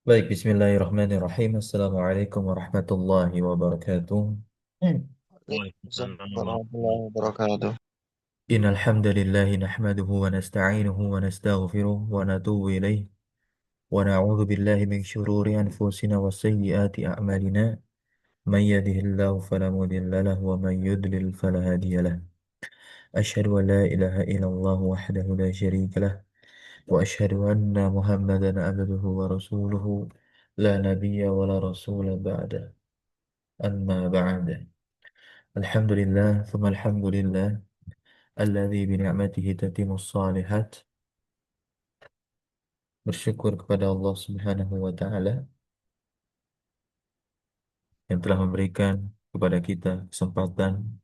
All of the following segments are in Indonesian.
Baik, bismillahirrahmanirrahim. Assalamualaikum warahmatullahi wabarakatuh. Waalaikumsalam Waalaikumsalam warahmatullahi warahmatullahi wabarakatuh. Innal hamdalillahi nahmaduhu wa nasta'inuhu wa nastaghfiruh wa natubu ilayh wa na'udzu billahi min shururi anfusina wa sayyiati a'malina. Man yahdihillahu fala mudilla lahu wa man yudlil fala hadiya lahu. Asyhadu an la ilaha illallah wahdahu la syarika lah wa asyhadu anna Muhammadan abduhu wa rasuluhu la nabiyya wa la rasula ba'da. Amma ba'da. Alhamdulillah, thumma alhamdulillah. Alladzi bi ni'matihi tatimmus shalihat. Bersyukur kepada Allah Subhanahu wa taala yang telah memberikan kepada kita kesempatan,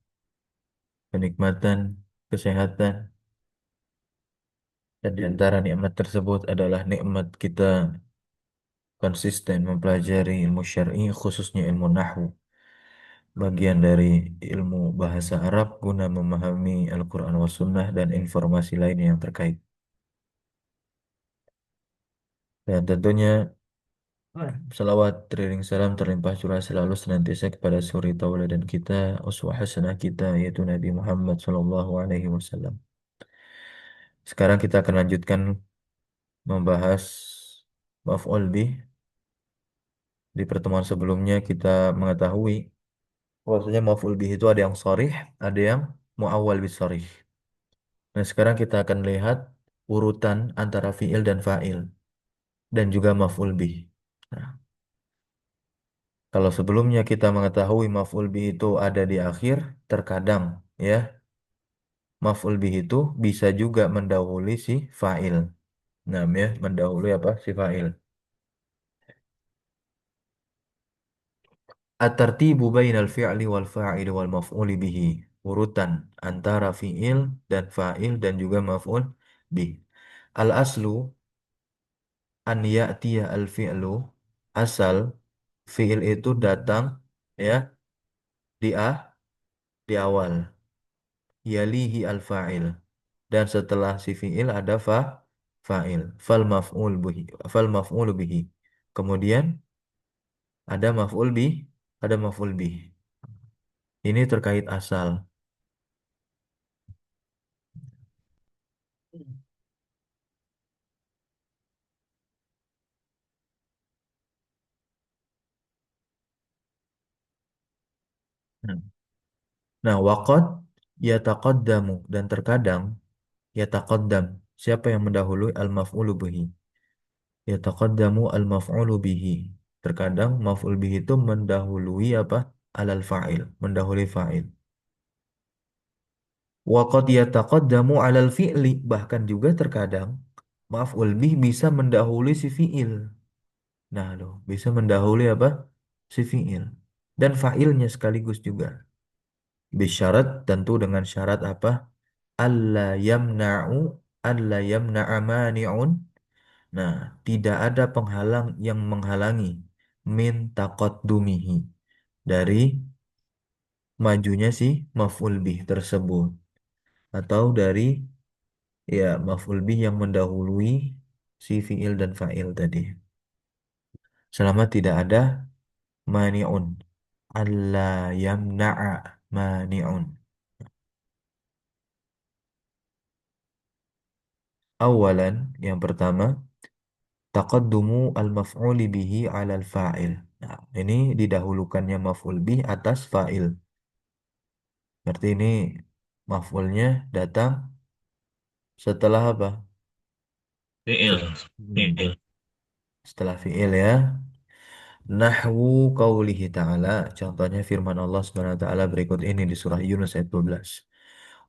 kenikmatan, kesehatan, dan di antara nikmat tersebut adalah nikmat kita konsisten mempelajari ilmu syar'i, khususnya ilmu nahwu, bagian dari ilmu bahasa Arab guna memahami Al-Quran was Sunnah dan informasi lainnya yang terkait. Dan tentunya salawat teriring salam terlimpah curah selalu senantiasa kepada suri tauladan kita, uswah hasanah kita, yaitu Nabi Muhammad SAW. Sekarang kita akan lanjutkan membahas maf'ul bih. Di pertemuan sebelumnya kita mengetahui bahwasanya maf'ul bih itu ada yang sharih, ada yang muawwal bis sharih. Nah, sekarang kita akan lihat urutan antara fi'il dan fa'il dan juga maf'ul bih. Nah, kalau sebelumnya kita mengetahui maf'ul bih itu ada di akhir, terkadang ya maf'ul bih itu bisa juga mendahului si fa'il. Nah, ya, mendahului apa? Si fa'il. At-tartibu bainal fi'li wal fa'il wal maf'uli bihi. Urutan antara fi'il dan fa'il dan juga maf'ul bih. Al-aslu an ya'tiya al-fi'lu. Asal fi'il itu datang ya di awal. Yalihi al-fa'il. Dan setelah si fi'il ada fa'il. Fal maf'ul bihi. Kemudian ada maf'ul bih, ada maf'ul bih. Ini terkait asal. Hmm. Nah, waqad yataqaddamu dan terkadang yataqaddam. Siapa yang mendahului al-maf'ulu bihi? Yataqaddamu al-maf'ulu bihi. Terkadang maf'ul bihi itu mendahului apa? Alal fa'il, mendahului fa'il. Wa qad yataqaddamu 'alal fi'li, bahkan juga terkadang maf'ul bih bisa mendahului si fi'il. Nah, loh, bisa mendahului apa? Si fi'il dan fa'ilnya sekaligus juga. Bisyarat tentu dengan syarat apa? Alla yamna'u alla yamna'a mani'un. Nah, tidak ada penghalang yang menghalangi min taqaddumihi dari majunya si maf'ul bih tersebut atau dari ya maf'ul bih yang mendahului si fi'il dan fa'il tadi. Selama tidak ada mani'un. Alla yamna'a mani'un. Awalan, yang pertama, taqaddumu al-maf'uli bihi 'ala al-fa'il. Nah, ini didahulukannya maf'ul bih atas fa'il. Berarti ini maf'ulnya datang setelah apa? Fi'il, Hmm, fi'il. setelah fi'il ya. Nahwu qaulihi ta'ala, contohnya firman Allah Subhanahu wa taala berikut ini di surah Yunus ayat 12.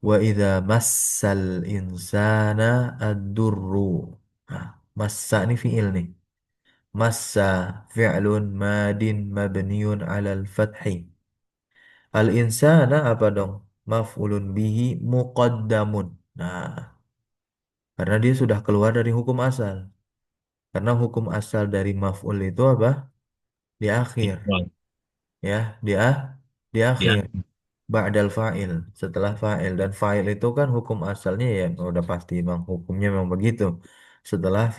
Wa idza massal insana ad-durru. Nah, massa ini fi'il nih. Massa fi'lun madin mabniun 'alal fathi. Al insana apa dong? Maf'ulun bihi muqaddamun. Nah, karena dia sudah keluar dari hukum asal. Karena hukum asal dari maf'ul itu apa? Di akhir, Ifrad. ya, di Ya, akhir. Ba'dal fa'il, setelah fa'il dan fa'il itu kan hukum asalnya ya udah pasti memang hukumnya memang begitu. Setelah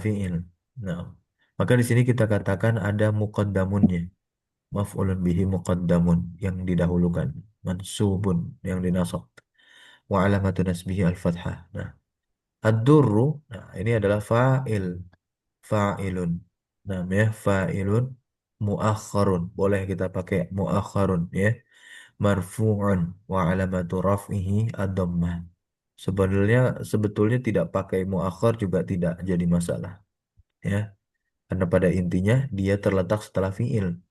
fi'il. Nah, Maka di sini kita katakan ada muqaddamunnya. Maf'ulun bihi muqaddamun yang didahulukan. Mansubun yang dinasab. Wa alamatu nasbihi al-fathah. Nah, ad-durru, nah ini adalah fa'il. Fa'ilun. Namanya fa'ilun muakharun. Boleh kita pakai muakharun ya. Marfu'un wa alamatu raf'ihi ad-dhammah. Sebetulnya tidak pakai muakhar juga tidak jadi masalah ya. Karena pada intinya dia terletak setelah fiil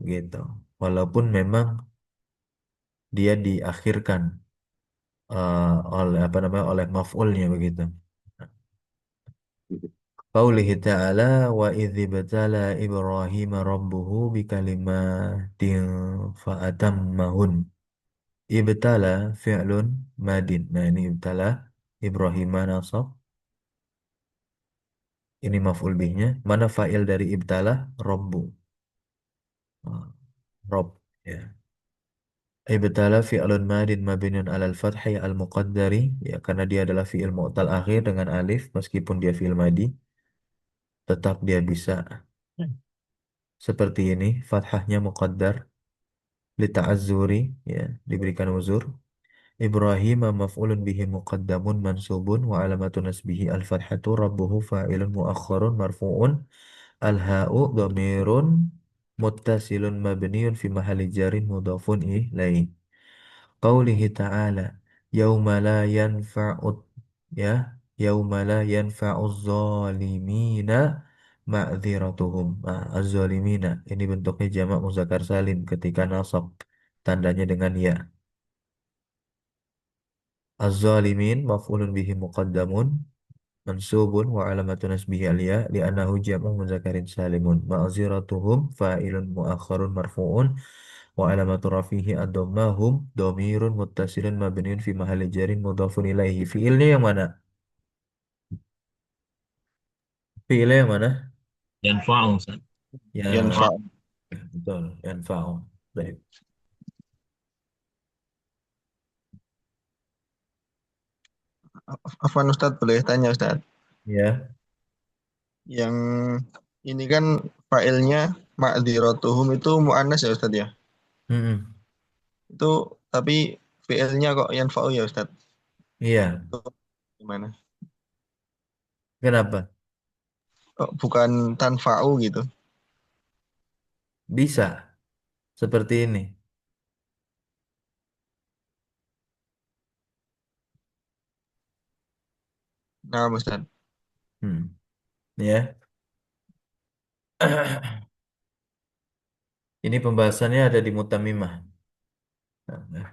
gitu. Walaupun memang dia diakhirkan oleh apa namanya oleh maf'ulnya begitu. Qaulihi ta'ala wa idzi batala Ibrahim rabbuhu bikalimatin fa'atammahun. Ibtala fi'lun madin. Nah, ini ibtala Ibrahim nasab. Ini maf'ul bihnya. Mana fa'il dari ibtala? Rabbu. Ah, Rabb. Ya. Ibtala fi'lun madin mabniun alal fathi al muqaddari. Ya, karena dia adalah fi'il mu'tal akhir dengan alif. Meskipun dia fi'il madi. Tetap dia bisa seperti ini. Fathahnya muqaddar. Lita'azzuri. Ya, diberikan uzur. Ibrahim maf'ulun bihi muqaddamun mansubun wa alamatun nasbihi al-fathatu rabbuhu fa'ilun muakhkharun marfu'un al-ha'u dhamirun muttasilun mabniun fi mahalli jarin mudhafun ilaih. Qaulihi ta'ala yauma la yanfa'ut ya yauma la yanfa'uz zalimina ma'dziratuhum. Nah, az-zalimina ini bentuknya jamak muzakkar salim ketika nasab tandanya dengan ya. Az-zalimin maf'ulun bihi muqaddamun mansubun wa alamatu nasbihi aliyah li'annahu jam'u mudzakarin salimun ma'ziratuhum fa'ilun mu'akhkharun marfu'un wa alamatu rafihi ad-dhammahum dhamirun muttasilun mabniun fi mahalli jarin mudhafun ilaihi. Fiilnya yang mana? Fiilnya yang mana? ينفعه Ustaz. Ya, ينفع. betul, yanfa'u. Baik. Afwan Ustadz, boleh tanya Ustadz? Ya. Yang ini kan failnya ma'dziratuhum itu mu'annas ya Ustadz ya? Mm-mm. Itu tapi fiilnya kok yanfa'u ya Ustadz? Iya. Itu gimana? Kenapa? Kok bukan tanfa'u gitu? Bisa seperti ini. Nah Ustadz. Hmm. Ya. Ini pembahasannya ada di Mutamimah. Nah,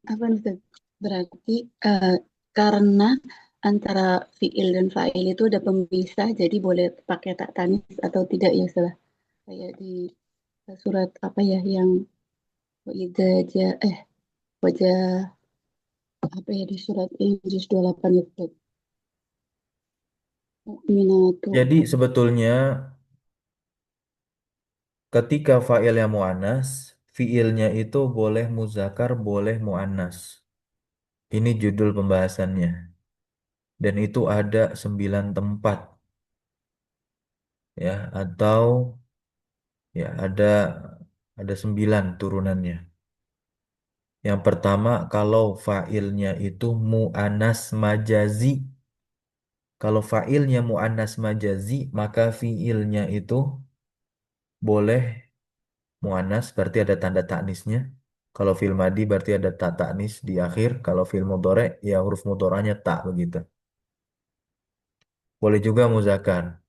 Apa nih, Ustaz? Berarti eh, karena antara fiil dan fa'il itu ada pemisah, jadi boleh pakai tak tanis atau tidak ya, salah. Kayak di surat apa ya yang wajah wajah apa ya di surat Injil 28 itu Mukminatu. Jadi sebetulnya ketika fa'ilnya mu'annas, fiilnya itu boleh muzakkar, boleh mu'annas. Ini judul pembahasannya. Dan itu ada 9 tempat ya, atau ya ada 9 turunannya. Yang pertama kalau fa'ilnya itu mu'annas majazi. Kalau fa'ilnya mu'annas majazi, maka fiilnya itu boleh mu'annas berarti ada tanda taknisnya. Kalau fil madi berarti ada ta taknis di akhir. Kalau fil mudhari ya huruf mudharanya ta begitu. Boleh juga muzakkar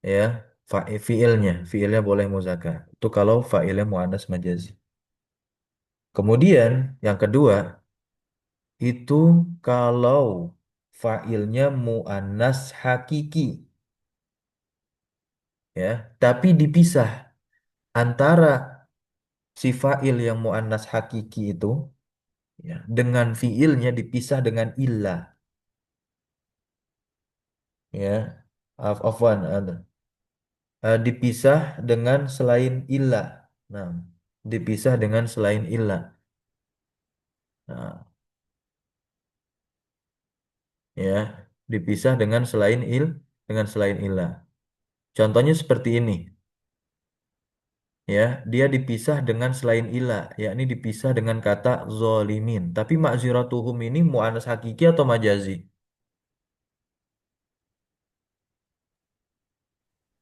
ya. Fiilnya boleh muzakkar. Itu kalau fa'ilnya mu'annas majazi. Kemudian yang kedua itu kalau fa'ilnya mu'annas hakiki ya, tapi dipisah antara si fa'il yang mu'annas hakiki itu ya, dengan fiilnya dipisah dengan illah ya. Afwan, dipisah dengan selain ilah. Nah, dipisah dengan selain ilah. Nah, ya, dipisah dengan selain ilah. Contohnya seperti ini, ya, dia dipisah dengan selain ilah, yakni dipisah dengan kata zolimin. Tapi ma'ziratuhum ini mu'annas hakiki atau majazi?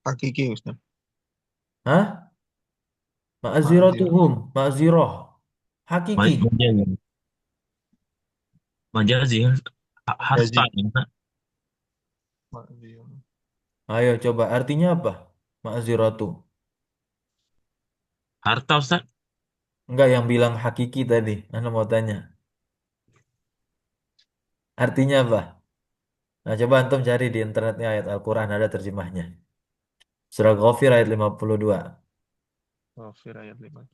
Hakiki Ustaz. Hah? Ma'adzirah. Ma'ziratuhum, ma'zirah. Hakiki. Majazi. Majazi. Harta. Jazi. Ya. Ma'adzirah. Ayo coba artinya apa? Ma'ziratu. Harta Ustaz. Enggak yang bilang hakiki tadi. Anda mau tanya. Artinya apa? Nah, coba antum cari di internetnya ayat Al-Quran ada terjemahnya. Surah Ghafir ayat 52. Ghafir ayat 5.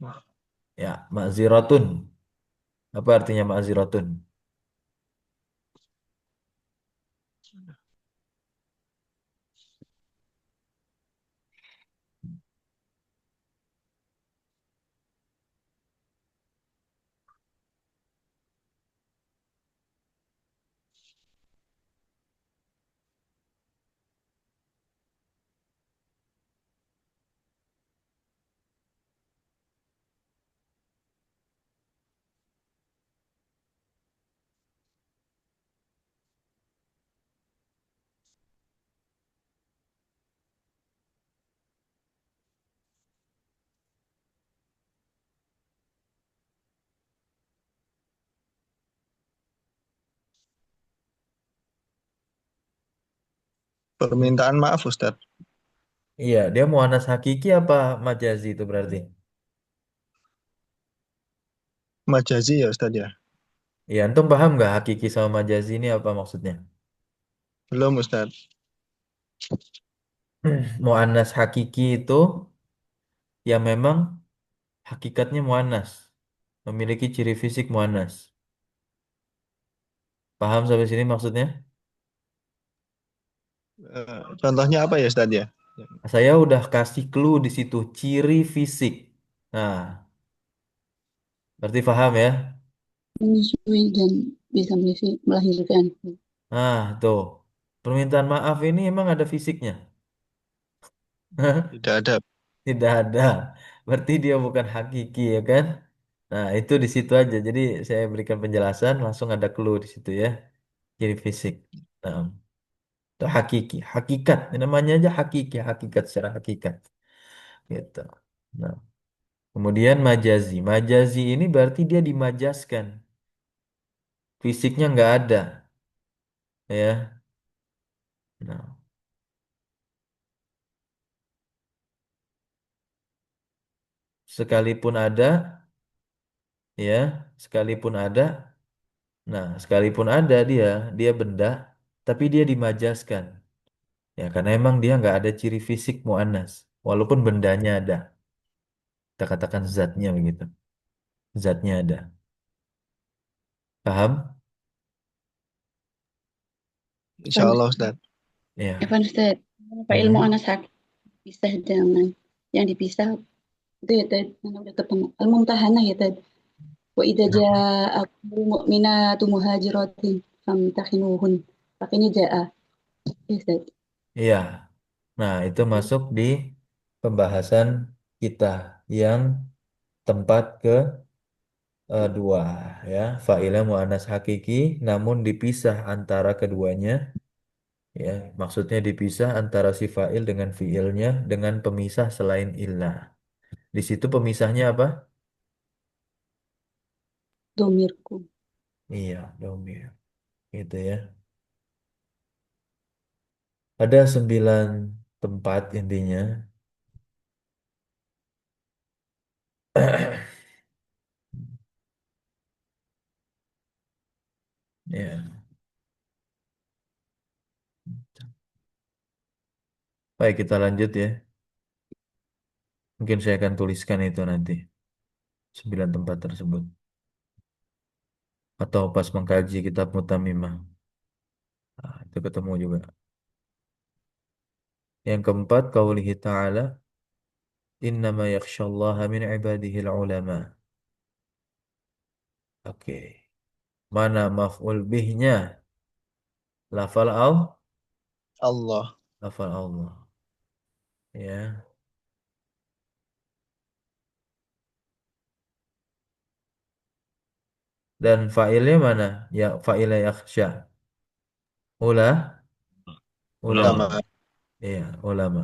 Ya, ma'ziratun. Apa artinya ma'ziratun? Permintaan maaf Ustaz. Iya, dia muannas hakiki apa majazi itu berarti? Majazi ya Ustaz ya. Iya, antum paham nggak hakiki sama majazi ini apa maksudnya? Belum Ustaz. Muannas hakiki itu ya memang hakikatnya muannas, memiliki ciri fisik muannas. Paham sampai sini maksudnya? Contohnya apa ya Ustaz ya? Saya udah kasih clue di situ, ciri fisik. Nah, berarti paham ya? Menyusui dan bisa melahirkan. Nah, tuh. Permintaan maaf ini emang ada fisiknya? Tidak ada. Tidak ada. Berarti dia bukan hakiki ya kan? Nah, itu di situ aja. Jadi saya berikan penjelasan, langsung ada clue di situ ya. Ciri fisik. Nah, itu hakiki, hakikat. Ini namanya aja hakiki, hakikat secara hakikat. Gitu. Nah, kemudian majazi. Majazi ini berarti dia dimajaskan. Fisiknya nggak ada, ya. Nah, sekalipun ada, ya, sekalipun ada. Nah, sekalipun ada dia benda, tapi dia dimajaskan. Ya, karena emang dia nggak ada ciri fisik muannas, walaupun bendanya ada. Kita katakan zatnya begitu. Zatnya ada. Paham? Insya Allah Ustaz. Ya. Evan Ustaz, apa ilmu Mhm. anas hak pisah dengan yang dipisah itu ya tadi yang udah ketemu al-mumtahanah ya tadi wa idza Kenapa? ja'akum mu'minatu muhajiratin famtahinuhun pakainya ja'a ya Ustaz. Iya. Nah, itu masuk di pembahasan kita yang tempat ke dua ya. Fa'ilah mu'annas hakiki namun dipisah antara keduanya ya. Maksudnya dipisah antara si fa'il dengan fi'ilnya dengan pemisah selain illah. Di situ pemisahnya apa? Domirku. Iya, domir. Gitu ya. Ada 9 tempat intinya. Ya. Baik, kita lanjut ya. Mungkin saya akan tuliskan itu nanti. 9 tempat tersebut. Atau pas mengkaji kitab Mutamimah. Nah, itu ketemu juga. Yang keempat, qaulihi ta'ala, innama yakhsyallaha min ibadihil ulama. Oke. Mana maf'ul bihnya? Lafal au? Allah. Lafal Allah. Ya. Dan fa'ilnya mana? Ya, fa'ilnya yakhsya. Ula? Ulama. Ulama. Iya, ulama.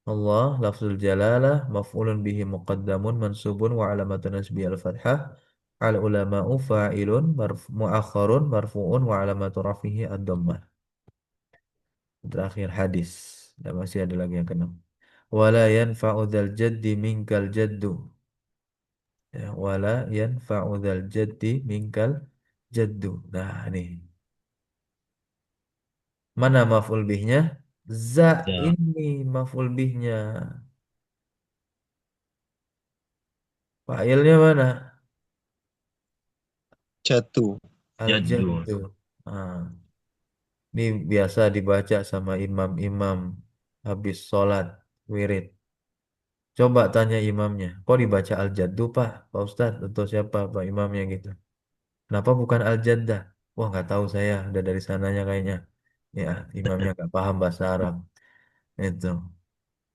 Allah, lafzul jalalah, maf'ulun bihi muqaddamun, mansubun, wa alamatun nasbi al-fathah. Al-ulama'u fa'ilun, mu'akharun, marfu'un, wa alamatu rafihi ad-dhammah. Terakhir hadis. Dan masih ada lagi yang keenam. Wala yanfa'u dzal jaddi minkal jaddu. Ya, wala yanfa'u dzal jaddi minkal jaddu. Nah, ini. Mana maf'ul bihnya? Za Ya, ini maf'ul bihnya. Fa'ilnya mana? Jatuh. jaddu. Al-jaddu. Ah, ini biasa dibaca sama imam-imam habis sholat wirid. Coba tanya imamnya, kok dibaca al-jaddu Pak Ustadz? Atau siapa Pak imamnya gitu? Kenapa bukan al-jaddah? Wah nggak tahu saya, udah dari sananya kayaknya. Ya, imamnya nggak paham bahasa Arab. Itu.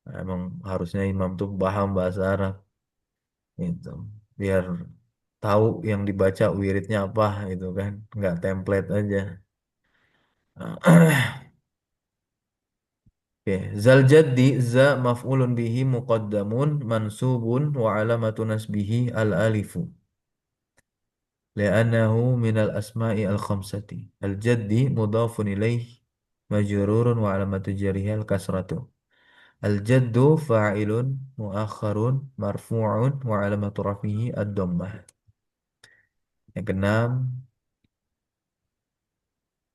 Emang harusnya imam tuh paham bahasa Arab. Itu. Biar tahu yang dibaca wiridnya apa itu kan. Nggak template aja. Oke, zal jaddi za maf'ulun bihi muqaddamun mansubun wa alamatu nasbihi al alifu li'annahu minal asma'i al khamsati al jaddi mudhafun ilaih majrurun wa alamatu jarihi al kasratu al jaddu fa'ilun muakharun marfu'un wa alamatu rafihi ad dhammah. Yang keenam,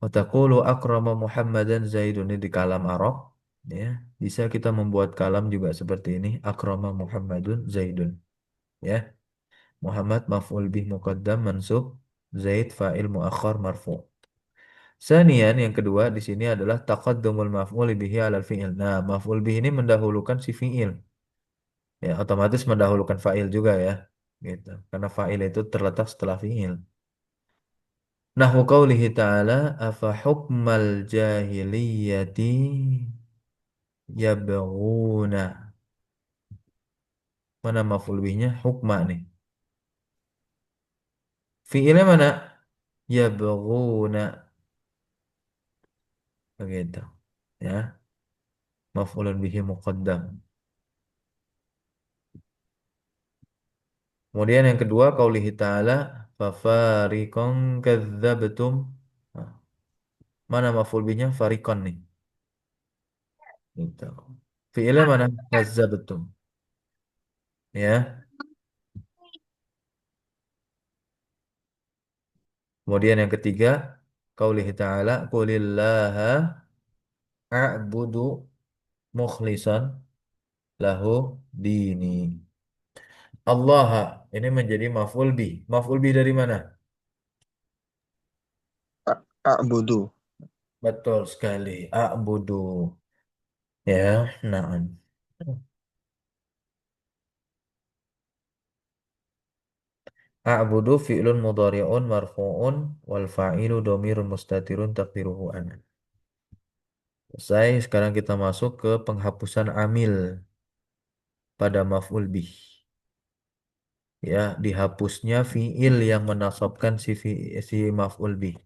wa taqulu akrama Muhammadan Zaidun, ini di kalam Arab ya. Bisa kita membuat kalam juga seperti ini, akrama Muhammadun Zaidun ya. Muhammad maf'ul bih muqaddam mansub, Zaid fa'il muakhar marfu. Sanian yang kedua di sini adalah taqaddumul maf'ul bihi 'alal fi'il. Nah, maf'ul bih ini mendahulukan si fi'il. Ya, otomatis mendahulukan fa'il juga ya. Gitu. Karena fa'il itu terletak setelah fi'il. Nahwu qaulihi ta'ala afa hukmal jahiliyati yabghuna. Mana maf'ul bihnya? Hukma nih. Fi'ilnya mana? Yabghuna. Begitu. Ya. Maf'ulun bihi muqaddam. Kemudian yang kedua qaulihi ta'ala fafariqan kadzabtum. Nah, mana maf'ul bihnya fariqan nih. Gitu. Fi'ilnya mana? Kadzabtum. Ya. Kemudian yang ketiga qaulihi ta'ala qulillaha a'budu mukhlishan lahu dini. Allah ini menjadi maf'ul bih. Maf'ul bih dari mana? A'budu. Betul sekali. A'budu. Ya, na'am. A'budu fi'lun mudhari'un marfu'un wal fa'ilu dhamirun mustatirun taqdiruhu ana. Selesai, sekarang kita masuk ke penghapusan amil pada maf'ul bih. Ya, dihapusnya fi'il yang menasabkan si maf'ul bih.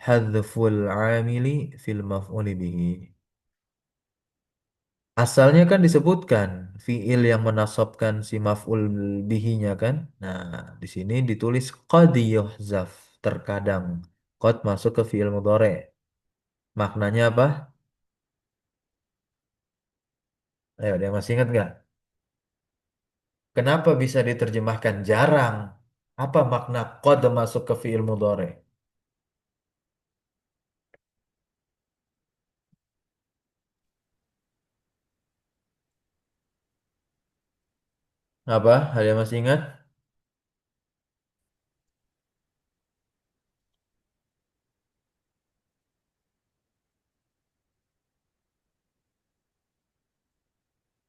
Hadzful amili fil maf'ul bihi. Asalnya kan disebutkan fiil yang menasabkan si maf'ul bihinya kan. Nah, di sini ditulis qad yuhzaf terkadang. Qad masuk ke fiil mudhari. Maknanya apa? Ayo, dia masih ingat nggak? Kenapa bisa diterjemahkan jarang? Apa makna qad masuk ke fiil mudhari? Apa? Ada yang masih ingat?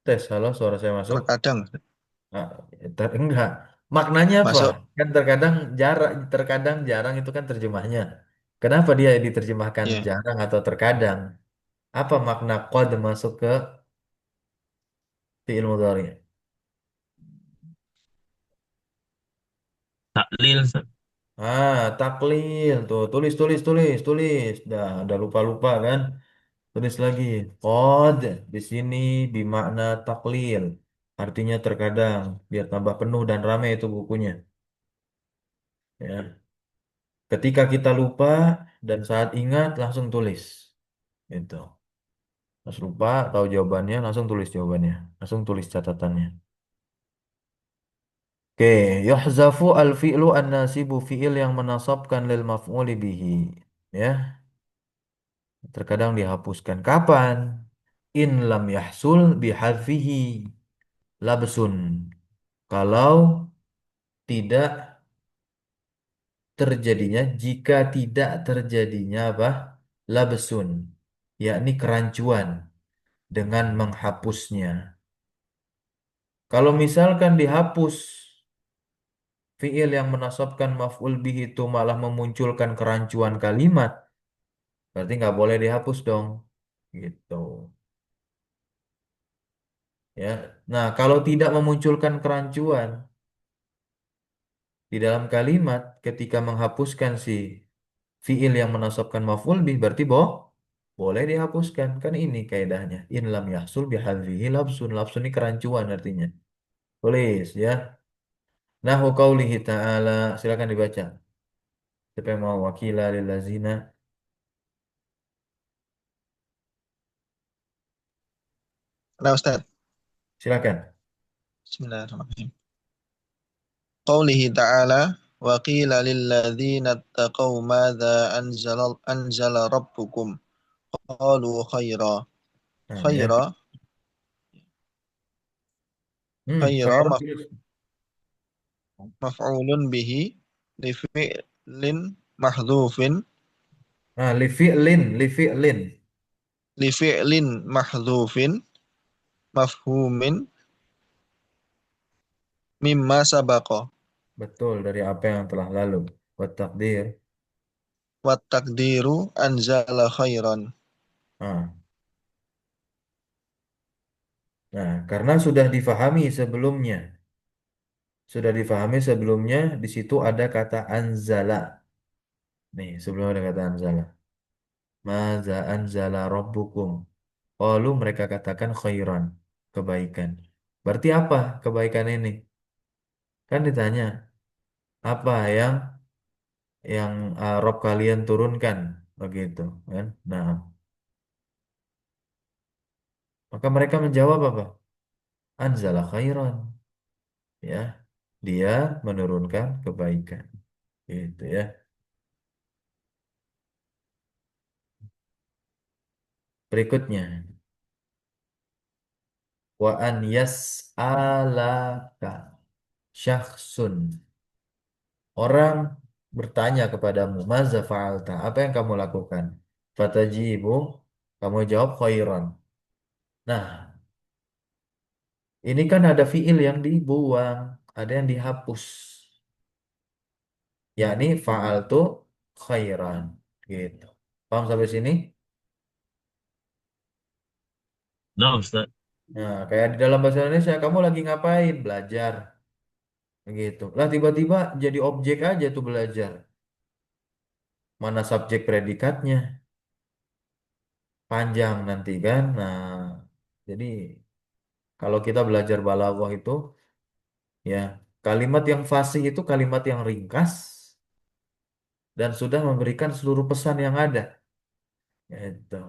Tes, halo, suara saya masuk? Terkadang Ah, enggak. Maknanya apa? masuk. Kan terkadang jarang itu kan terjemahnya. Kenapa dia diterjemahkan Ya. jarang atau terkadang? Apa makna qad masuk ke fi'il mudhari? Taklil, Ustaz. Taklil tuh, tulis. Dah lupa kan? Tulis lagi. Qad di sini bermakna taklil. Artinya terkadang biar tambah penuh dan ramai itu bukunya. Ya. Ketika kita lupa dan saat ingat langsung tulis. Itu. Pas lupa tahu jawabannya langsung tulis jawabannya. Langsung tulis catatannya. Oke, yuhzafu al-fi'lu an-nasibu fi'il yang menasabkan lil maf'uli bihi. Ya, terkadang dihapuskan. Kapan? In lam yahsul bihadfihi labsun. Kalau tidak terjadinya, jika tidak terjadinya apa? Labsun, yakni kerancuan dengan menghapusnya. Kalau misalkan dihapus fiil yang menasabkan maf'ul bih itu malah memunculkan kerancuan kalimat, berarti nggak boleh dihapus dong. Gitu. Ya. Nah, kalau tidak memunculkan kerancuan di dalam kalimat ketika menghapuskan si fiil yang menasabkan maf'ul bih berarti boleh dihapuskan. Kan ini kaidahnya. In lam yahsul bihadfihi labsun. Labsun ini kerancuan artinya. Tulis ya. Nahu qaulihi ta'ala. Silakan dibaca. Siapa yang mau wakila lillazina? Nah, Ustaz. Silakan. Bismillahirrahmanirrahim. Qaulihi ta'ala wa qila lil ladzina ittaqaw madza anzala rabbukum qalu khaira. Nah, ya. Khaira khaira Khairah tulis. maf'ulun bihi li fi'lin mahdhufin Lifi'lin. li fi'lin mahdhufin mafhumin mimma sabaqa Betul dari apa yang telah lalu. Wa takdir. wa taqdiru anzala khairan. Ah. Nah, karena sudah difahami sebelumnya. Sudah difahami sebelumnya, di situ ada kata anzala. Nih, sebelum ada kata anzala. Maza anzala rabbukum. Lalu mereka katakan khairan, kebaikan. Berarti apa kebaikan ini? Kan ditanya, apa yang Rob kalian turunkan begitu kan? Nah, maka mereka menjawab apa? Anzala khairan, ya. Dia menurunkan kebaikan. Gitu ya. Berikutnya, wa an yas'alaka syakhsun. Orang bertanya kepadamu, "Maza fa'alta?" Apa yang kamu lakukan? Fatajibu, kamu jawab khairan. Nah, ini kan ada fiil yang dibuang, ada yang dihapus. Yakni fa'altu khairan. Gitu. Paham sampai sini? Nah, Ustaz. Nah, kayak di dalam bahasa Indonesia, kamu lagi ngapain? Belajar. Gitu. Lah tiba-tiba jadi objek aja tuh belajar. Mana subjek predikatnya? Panjang nanti kan. Nah, jadi kalau kita belajar balaghah itu ya kalimat yang fasih itu kalimat yang ringkas dan sudah memberikan seluruh pesan yang ada. Itu.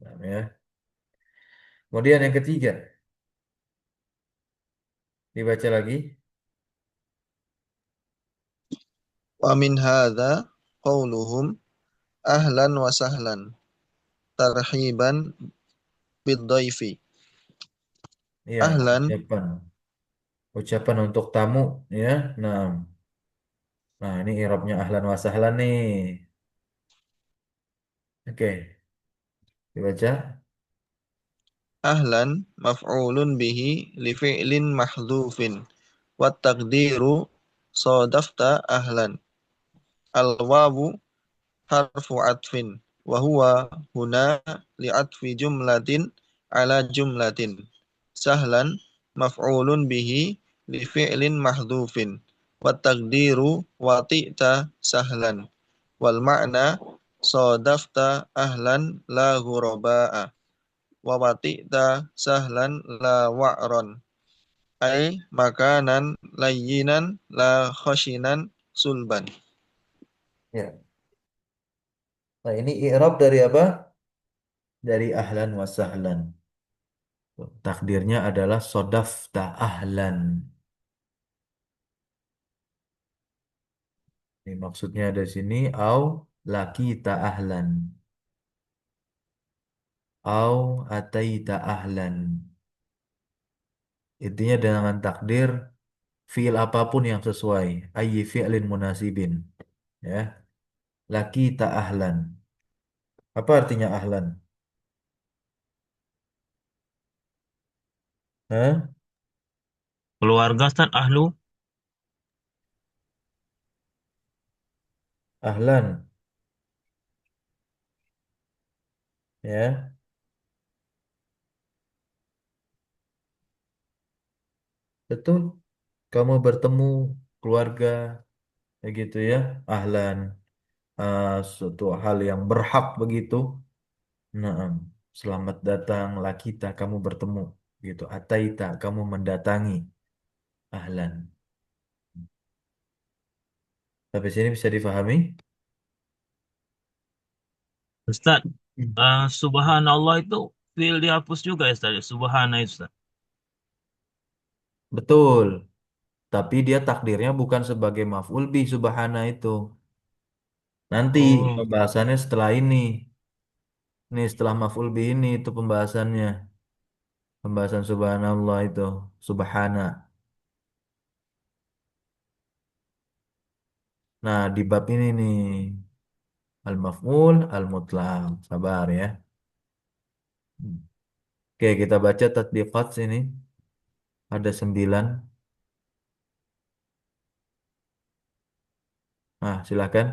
Nah, ya. Kemudian yang ketiga, dibaca lagi. Wa min hadza qauluhum ahlan wa sahlan tarhiban bid-dhaifi. Iya, Ahlan ucapan. Ucapan untuk tamu ya. Nah, nah ini i'rabnya ahlan wa sahlan nih. Oke, dibaca. ahlan maf'ulun bihi li fi'lin mahdhufin wat taqdiru sadafta ahlan. Al wawu harfu atfin wa huwa huna li atfi jumlatin ala jumlatin. Sahlan maf'ulun bihi li fi'lin mahdhufin wa taqdiru wati'ta sahlan wal ma'na sadafta ahlan la ghuraba'a wa wati'ta sahlan la wa'ran ay makanan layyinan la khashinan sulban. Ya. Nah, ini i'rab dari apa? Dari ahlan wa sahlan. Takdirnya adalah sodafta ahlan. Ini maksudnya ada sini au laki ta ahlan. Au ataita ahlan. Intinya dengan takdir fiil apapun yang sesuai. Ayyi fi'lin munasibin. Ya. Laki ta ahlan. Apa artinya ahlan? Hah? Keluarga Ustaz, ahlu. Ahlan. Ya. Betul. Kamu bertemu keluarga. Begitu ya. Ahlan. Suatu hal yang berhak begitu. Naam. Selamat datang lakita kamu bertemu gitu. Ataita kamu mendatangi. Ahlan. Sampai sini bisa difahami? Ustaz, Hmm. subhanallah itu fiil dihapus juga ya Ustaz. Subhana itu Ustaz. Betul. Tapi dia takdirnya bukan sebagai maf'ul bi subhana itu. Nanti Oh, pembahasannya setelah ini. Nih setelah maf'ul bi ini itu pembahasannya. Pembahasan subhanallah itu. Subhana. Nah di bab ini nih. Al-maf'ul, al-mutlaq. Sabar ya. Hmm. Oke kita baca tatbiqat sini. Ada 9. Nah silakan.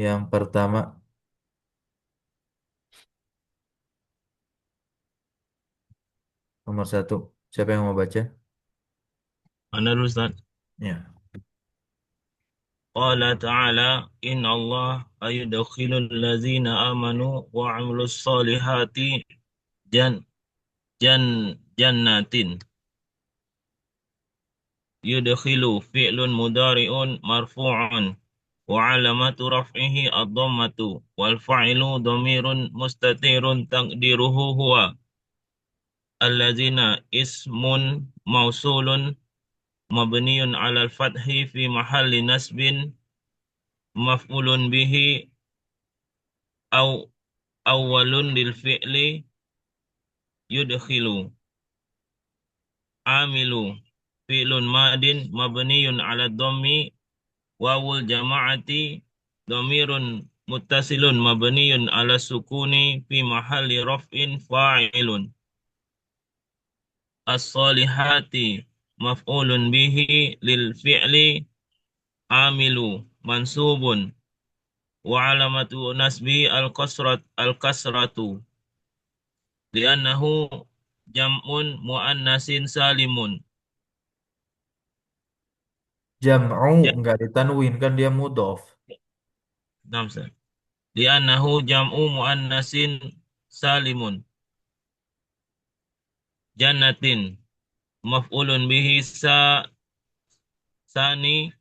Yang pertama nomor 1. Siapa yang mau baca? mana dulu Ustaz? Ya. Qala ta'ala inna Allah ayudkhilul ladzina amanu wa 'amilus solihati jan jan jannatin yudkhilu fi'lun mudari'un marfu'un wa 'alamatu raf'ihi ad-dhammatu wal fa'ilu dhamirun mustatirun taqdiruhu huwa alladzina ismun mausulun mabniun 'alal fathi fi mahalli nasbin maf'ulun bihi au awwalun lil fi'li yudkhilu amilu fi'lun madin mabniyun 'ala dhammi wawul jama'ati dhamirun muttasilun mabniyun 'ala sukuni fi mahalli raf'in fa'ilun as-solihati maf'ulun bihi lil fi'li amilu mansubun wa alamatu nasbi al-kasratu li'annahu jam'un muannasin salimun. Jam'u Ya, nggak ditanwin kan dia mudhof. enam Ustaz. Li'annahu jam'u muannasin salimun. Jannatin maf'ulun bihi sani.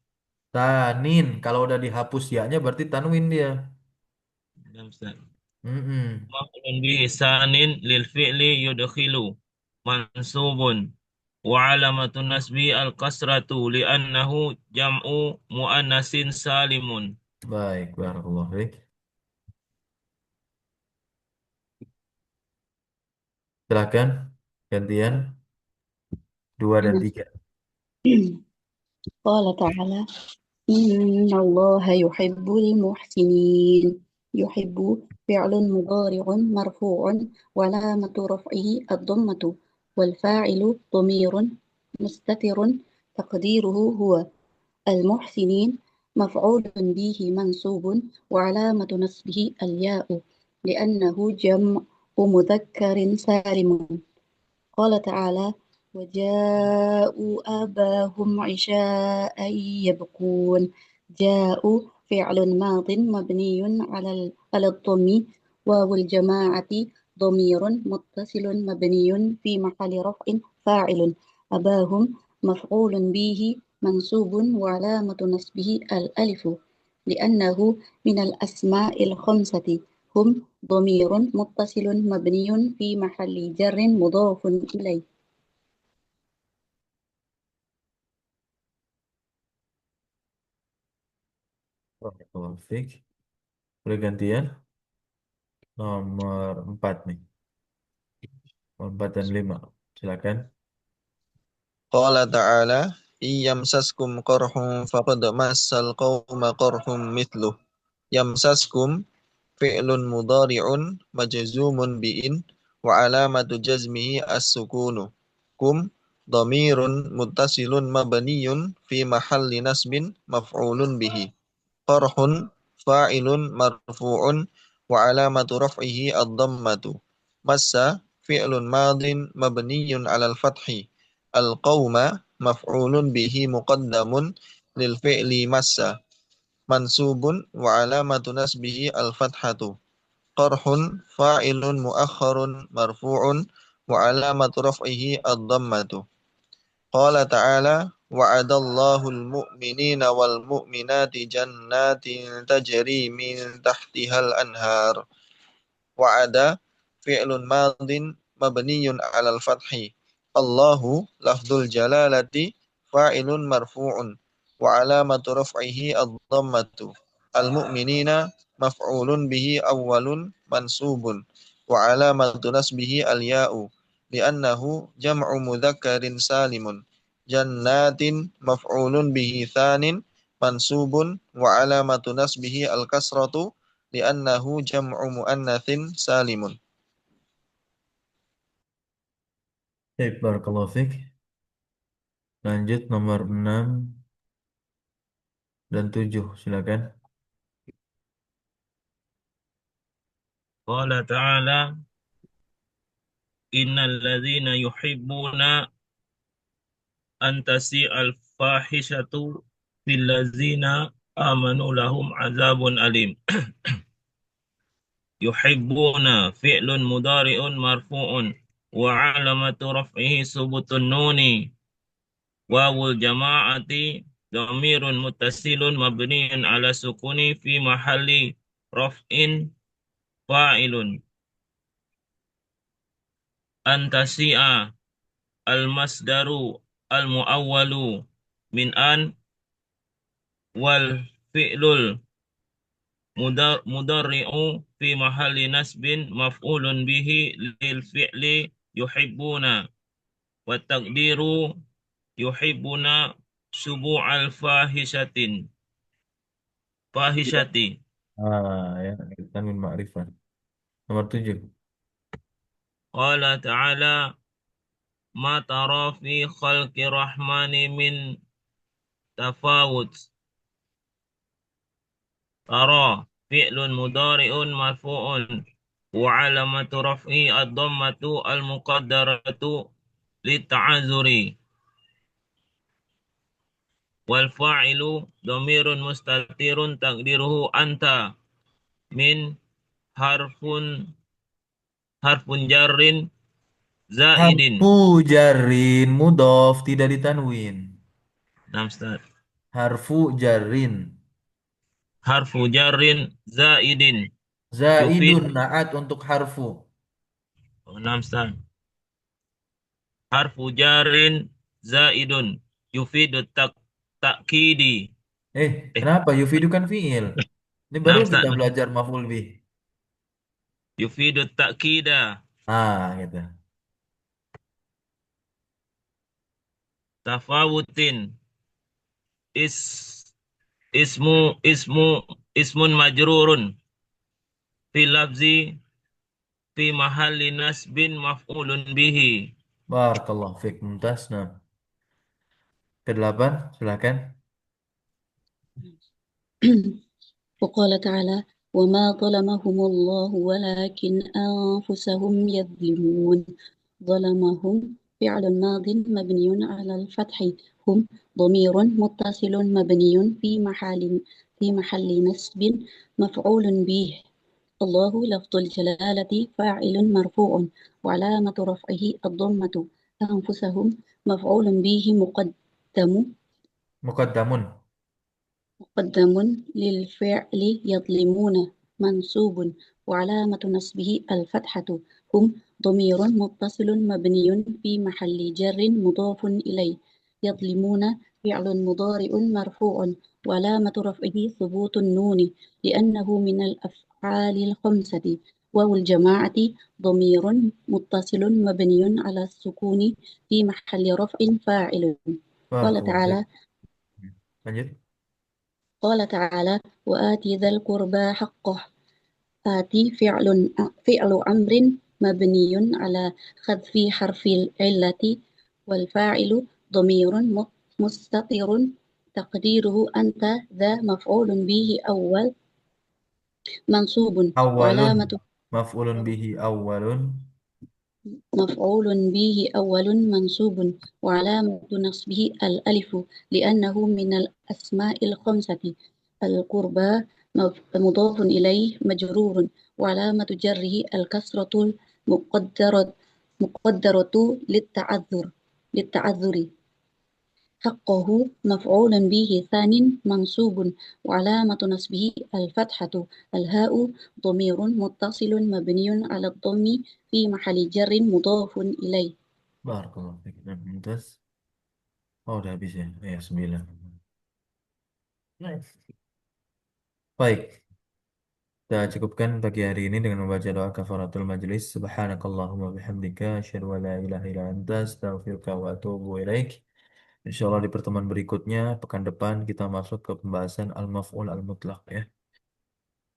Tanin kalau udah dihapus ya-nya berarti tanwin dia. Enam Ustaz. Mm-mm. Maf'ulun bihi sanin lil fi'li yudkhilu mansubun wa alamatun nasbi al-kasratu li'annahu jam'u muannasin salimun. Baik, barakallahu fiik. Silakan gantian 2 dan 3. قال تعالى إن الله يحب المحسنين يحب فعل مضارع مرفوع وعلامة رفعه الضمة والفاعل ضمير مستتر تقديره هو المحسنين مفعول به منصوب وعلامة نصبه الياء لأنه جمع مذكر سالم. قال تعالى: وجاءوا أباهم عشاء يبكون. جاءوا فعل ماض مبني على الضم، واو الجماعة ضمير متصل مبني في محل رفع فاعل. أباهم مفعول به منصوب وعلامة نصبه الألف لأنه من الأسماء الخمسة. هم ضمير متصل مبني في محل جر مضاف إليه. Barakallahu fiik. Boleh gantian? Nomor 4 nih. Nomor 4 dan 5. Silakan. Qala ta'ala iyamsaskum qarhum faqad massal qawma qarhum mithluh. Yamsaskum fi'lun mudhari'un majzumun bi'in wa alamatu jazmihi as-sukunu. Kum dhamirun muttasilun mabniyun fi mahalli nasbin maf'ulun bihi. Qarhun fa'ilun marfu'un wa alamatu raf'ihi ad-dhammatu. Massa fi'lun madin mabniyun 'alal fathi. Al-qauma maf'ulun bihi muqaddamun lil fi'li massa mansubun wa alamatu nasbihi al-fathatu. Qarhun fa'ilun muakharun marfu'un wa alamatu raf'ihi ad-dhammatu. Qala ta'ala wa'adallahu al-mu'minina wal mu'minati jannatin tajri min tahtihal anhar. Wa'ada fi'lun madin mabniyun 'alal fathi. Allahu lafdzul jalalati fa'ilun marfu'un wa alamatu raf'ihi ad-dhammatu. Al-mu'minina maf'ulun bihi awwalun mansubun wa alamatu nasbihi al-ya'u li'annahu jam'u mudzakkarin salimun. Jannatin maf'ulun bihi thanin mansubun wa alamatu nasbihi al-kasratu li'annahu jam'u muannatsin salimun. Baik, barakallahu fiik. Lanjut nomor 6 dan 7. Silakan. Qala ta'ala innal ladzina yuhibbuna an tasi'al fahishatu fil ladzina amanu lahum azabun alim. Yuhibbuna fi'lun mudari'un marfu'un wa 'alamatu raf'ihi subutun nuni wawul jama'ati dhamirun muttasilun mabniun ala sukuni fi mahalli raf'in fa'ilun. Antasi'a al-masdaru al-muawwalu min an wal fi'lul mudarri'u fi mahalli nasbin maf'ulun bihi lil fi'li yuhibbuna wa taqdiru yuhibbuna subu'al fahishati. Ya, tanwin ma'rifah. Nomor 7. Qala ta'ala ma tara fi khalqi rahmani min tafawut. Tara fi'lun mudari'un marfu'un wa 'alamatu raf'i ad-dhammatu al-muqaddaratu lit'azuri wal fa'ilu dhamirun mustatirun taqdiruhu anta min harfun jarrin zaidin. Harfu jarin mudhof tidak ditanwin. Nah, Ustaz. Harfu jarin. Harfu jarrin zaidin yufid. Zaidun naat untuk harfu. Nah, Ustaz. Harfu jarrin zaidun yufidu takkidi. Kenapa? Yufidu kan fiil. Ini baru Nah, Ustaz. kita belajar maf'ul bih. Yufidu takkida. Gitu. Tafawutin is ismu ismun majrurun fi lafzi fi mahalli nasbin maf'ulun bihi. Barakallahu fiik. Mumtaz. Nah, kedelapan, silakan. وقال تعالى وما ظلمهم الله ولكن أنفسهم يظلمون ظلمهم فعل ماض مبني على الفتح هم ضمير متصل مبني في محل نسب مفعول به الله لفظ الجلالة فاعل مرفوع وعلامة رفعه الضمة أنفسهم مفعول به Muqaddamun. مقدم للفعل يظلمون منصوب وعلامة نصبه الفتحة هم ضمير متصل مبني في محل جر مضاف إليه يظلمون فعل مضارع مرفوع وعلامة رفعه ثبوت النون لأنه من الأفعال الخمسة واو الجماعة ضمير متصل مبني على السكون في محل رفع فاعل قال Barakallahu fiik. تعالى Lanjut. قال تعالى وآت ذا القربى حقه آتي فعل أمر مبني على حذف حرف العلة والفاعل ضمير مستتر تقديره أنت ذا مفعول به أول منصوب Awalun. وعلامة Maf'ulun bihi awalun. مفعول به أول منصوب وعلامة نصبه الألف لأنه من الأسماء الخمسة القربى مضاف إليه مجرور وعلامة جره الكسرة المقدرة للتعذر حقه مفعول به ثان منصوب وعلامة نصبه الفتحة الهاء ضمير متصل مبني على الضم في محل جر مضاف إليه. Barakallahu fiik. Nah, mumtaz. Oh, udah habis ya. Ya, 9. Nice. Baik, kita cukupkan pagi hari ini dengan membaca doa kafaratul majlis. Subhanakallahumma bihamdika asyhadu an la ilaha illa anta astaghfiruka wa atubu ilaik. Insyaallah di pertemuan berikutnya pekan depan kita masuk ke pembahasan al-maf'ul al-mutlaq ya.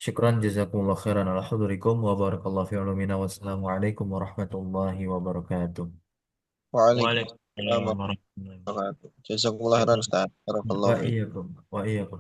Syukran jazakumullah khairan ala hudurikum wa barakallahu fi ulumina wassalamualaikum warahmatullahi wabarakatuh. Waalaikumsalam Waalaikumsalam warahmatullahi wabarakatuh. warahmatullahi wabarakatuh. Jazakumullah khairan Ustaz. Barakallahu Wa fiik. iyyakum wa iyyakum.